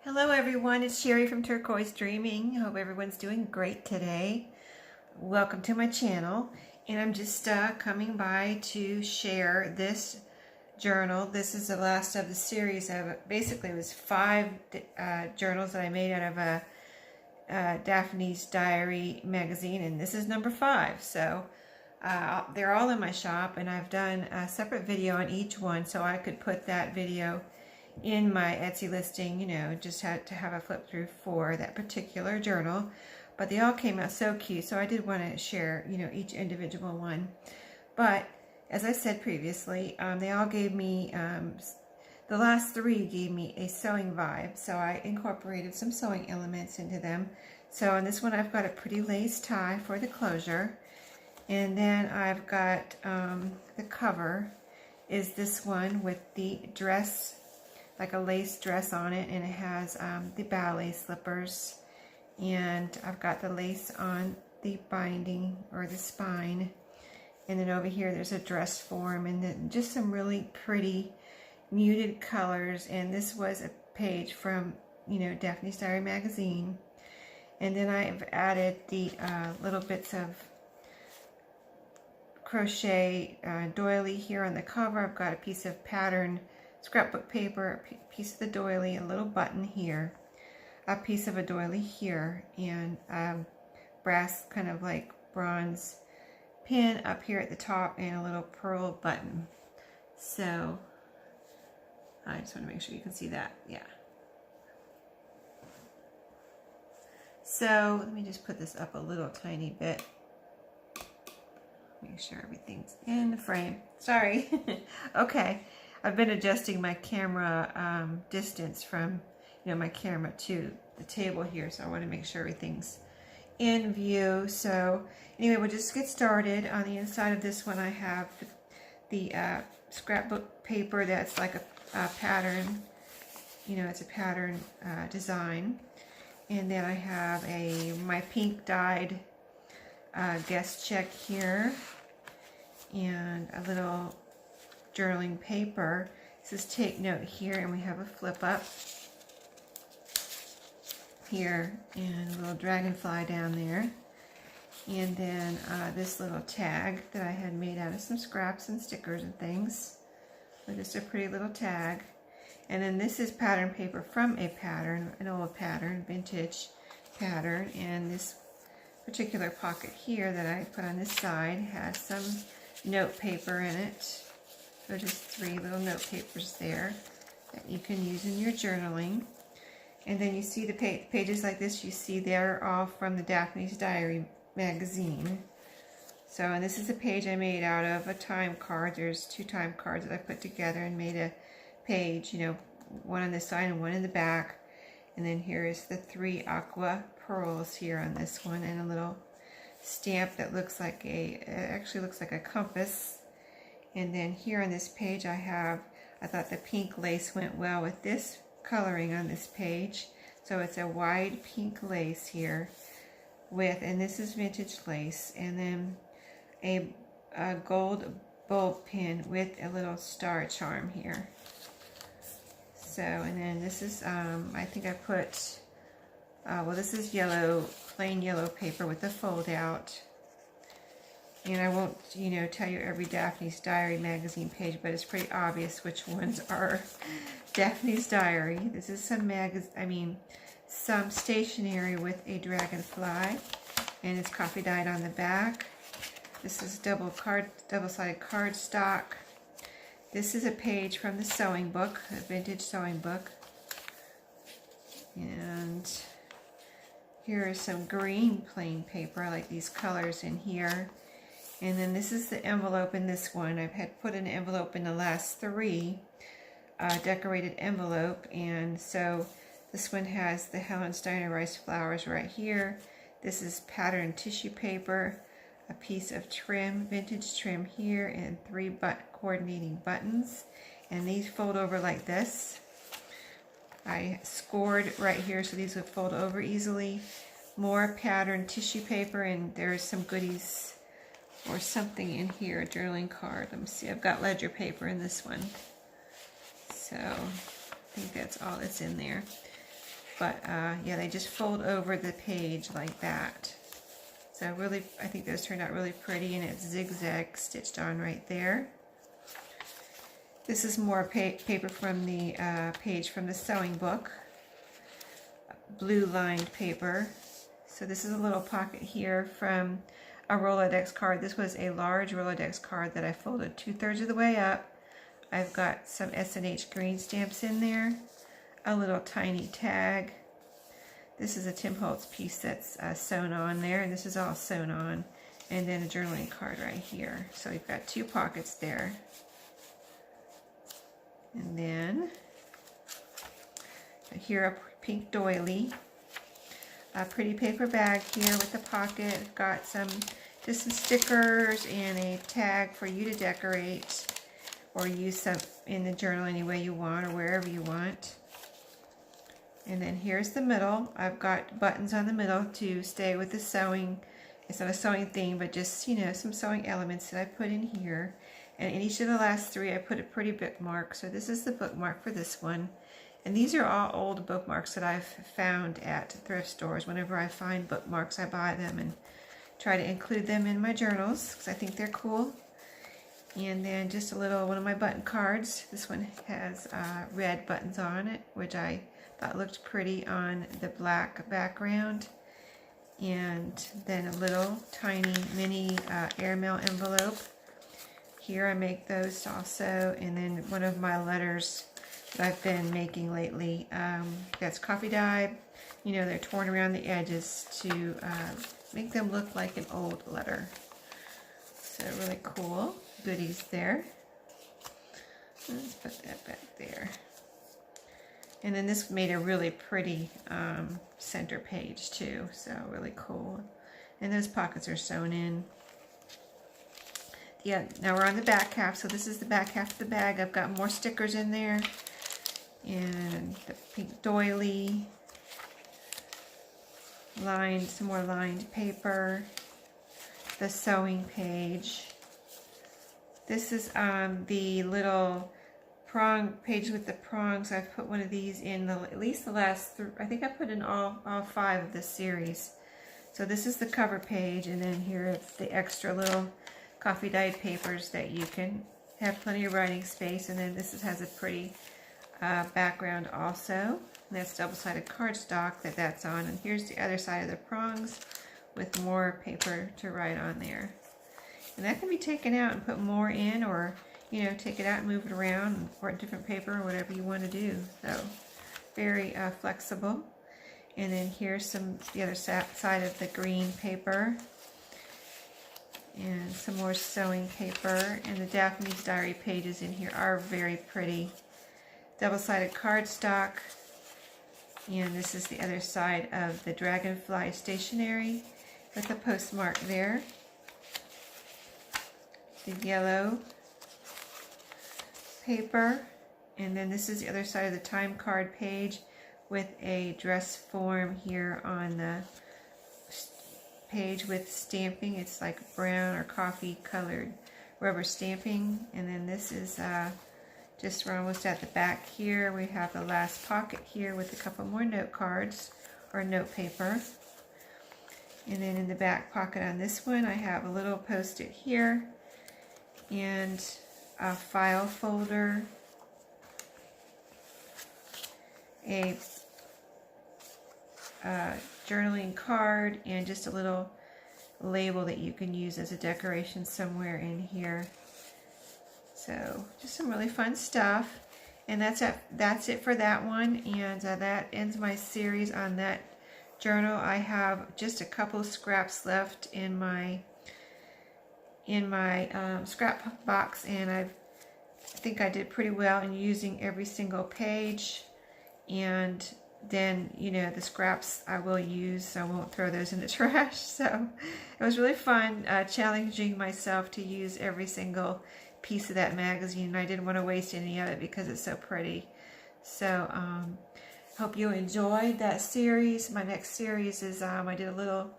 Hello everyone, it's Sheree from Turquoise Dreaming. Hope everyone's doing great today. Welcome to my channel, and I'm just coming by to share this journal. This is the last of the series of, basically it was 5 journals that I made out of a Daphne's Diary magazine, and this is number 5. So they're all in my shop, and I've done a separate video on each one so I could put that video in my Etsy listing. You know, just had to have a flip through for that particular journal, but they all came out so cute, so I did want to share, you know, each individual one. But as I said previously, they all gave me, the last 3 gave me a sewing vibe, so I incorporated some sewing elements into them. So on this one I've got a pretty lace tie for the closure, and then I've got the cover is this one with the dress, like a lace dress on it, and it has the ballet slippers, and I've got the lace on the binding or the spine, and then over here there's a dress form, and then just some really pretty muted colors. And this was a page from, you know, Daphne's Diary magazine, and then I've added the little bits of crochet doily here on the cover. I've got a piece of pattern scrapbook paper, a piece of the doily, a little button here, a piece of a doily here, and brass, kind of like bronze pin up here at the top, and a little pearl button. So I just want to make sure you can see that. Yeah. So let me just put this up a little tiny bit. Make sure everything's in the frame. Sorry. Okay. I've been adjusting my camera distance from, you know, my camera to the table here, so I want to make sure everything's in view. So anyway, we'll just get started. On the inside of this one I have the scrapbook paper that's like a pattern, you know, it's a pattern design. And then I have my pink dyed guest check here, and a little journaling paper. This is take note here, and we have a flip up here, and a little dragonfly down there, and then this little tag that I had made out of some scraps and stickers and things. So just a pretty little tag. And then this is pattern paper from a pattern, an old pattern, vintage pattern, and this particular pocket here that I put on this side has some note paper in it. So just 3 little note papers there that you can use in your journaling. And then you see the pages like this, you see they're all from the Daphne's Diary magazine. So, and this is a page I made out of a time card. There's 2 time cards that I put together and made a page, you know, one on this side and one in the back. And then here is the 3 aqua pearls here on this one, and a little stamp that looks like it actually looks like a compass. And then here on this page I thought the pink lace went well with this coloring on this page. So it's a wide pink lace here with, and this is vintage lace, and then a gold bulb pin with a little star charm here. So, and then this is, I think I put, well, this is yellow, plain yellow paper with a fold out. And I won't, you know, tell you every Daphne's Diary magazine page, but it's pretty obvious which ones are Daphne's Diary. This is some stationery with a dragonfly, and it's coffee dyed on the back. This is double-sided cardstock. This is a page from the sewing book, a vintage sewing book. And here is some green plain paper. I like these colors in here. And then this is the envelope in this one. I've had put an envelope in the last 3, decorated envelope. And so this one has the Helen Steiner rice flowers right here. This is patterned tissue paper, a piece of trim, vintage trim here, and 3 coordinating buttons. And these fold over like this. I scored right here so these would fold over easily. More patterned tissue paper, and there's some goodies or something in here, a journaling card. Let me see, I've got ledger paper in this one. So I think that's all that's in there. But yeah, they just fold over the page like that. So really, I think those turned out really pretty, and it's zigzag stitched on right there. This is more paper from the page from the sewing book. Blue lined paper. So this is a little pocket here from a Rolodex card. This was a large Rolodex card that I folded 2/3 of the way up. I've got some S&H green stamps in there. A little tiny tag. This is a Tim Holtz piece that's sewn on there, and this is all sewn on. And then a journaling card right here. So we've got 2 pockets there. And then here a pink doily. A pretty paper bag here with a pocket. I've got just some stickers and a tag for you to decorate or use some in the journal any way you want or wherever you want. And then here's the middle. I've got buttons on the middle to stay with the sewing. It's not a sewing theme, but just, you know, some sewing elements that I put in here. And in each of the last 3, I put a pretty bookmark. So this is the bookmark for this one. And these are all old bookmarks that I've found at thrift stores. Whenever I find bookmarks, I buy them and try to include them in my journals because I think they're cool. And then just a little one of my button cards. This one has red buttons on it, which I thought looked pretty on the black background. And then a little tiny mini airmail envelope. Here I make those also. And then one of my letters that I've been making lately. That's coffee dye. You know, they're torn around the edges to make them look like an old letter. So really cool goodies there. Let's put that back there. And then this made a really pretty center page too, so really cool. And those pockets are sewn in. Yeah, now we're on the back half, so this is the back half of the bag. I've got more stickers in there. And the pink doily. Lined, some more lined paper. The sewing page. This is the little prong page with the prongs. I've put one of these in at least the last I think I put in all 5 of this series. So this is the cover page, and then here are the extra little coffee dyed papers that you can have plenty of writing space. And then this has a pretty background also. And that's double-sided cardstock that's on. And here's the other side of the prongs with more paper to write on there. And that can be taken out and put more in, or you know, take it out and move it around or different paper or whatever you want to do. So very flexible. And then here's the other side of the green paper. And some more sewing paper. And the Daphne's diary pages in here are very pretty. Double-sided cardstock. And this is the other side of the dragonfly stationery with a postmark there. The yellow paper, and then this is the other side of the time card page with a dress form here on the page with stamping. It's like brown or coffee colored rubber stamping. And then this is just we're almost at the back here. We have the last pocket here with a couple more note cards or note paper. And then in the back pocket on this one I have a little post-it here and a file folder, a journaling card, and just a little label that you can use as a decoration somewhere in here. So just some really fun stuff. And that's it for that one. And that ends my series on that journal. I have just a couple of scraps left in my scrap box, and I think I did pretty well in using every single page. And then, you know, the scraps I will use, so I won't throw those in the trash. So it was really fun challenging myself to use every single piece of that magazine. I didn't want to waste any of it because it's so pretty. So hope you enjoyed that series. My next series is I did a little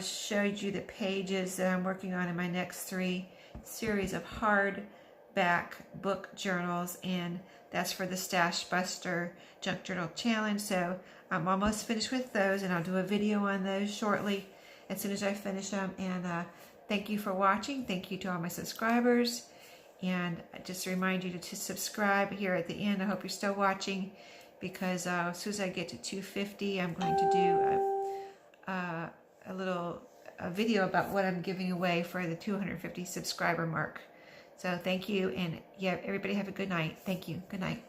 showed you the pages that I'm working on in my next 3 series of hard back book journals, and that's for the Stash Buster Junk Journal Challenge. So I'm almost finished with those, and I'll do a video on those shortly as soon as I finish them. And thank you for watching. Thank you to all my subscribers. And just to remind you to subscribe here at the end. I hope you're still watching, because as soon as I get to 250, I'm going to do a little video about what I'm giving away for the 250 subscriber mark. So thank you, and yeah, everybody have a good night. Thank you. Good night.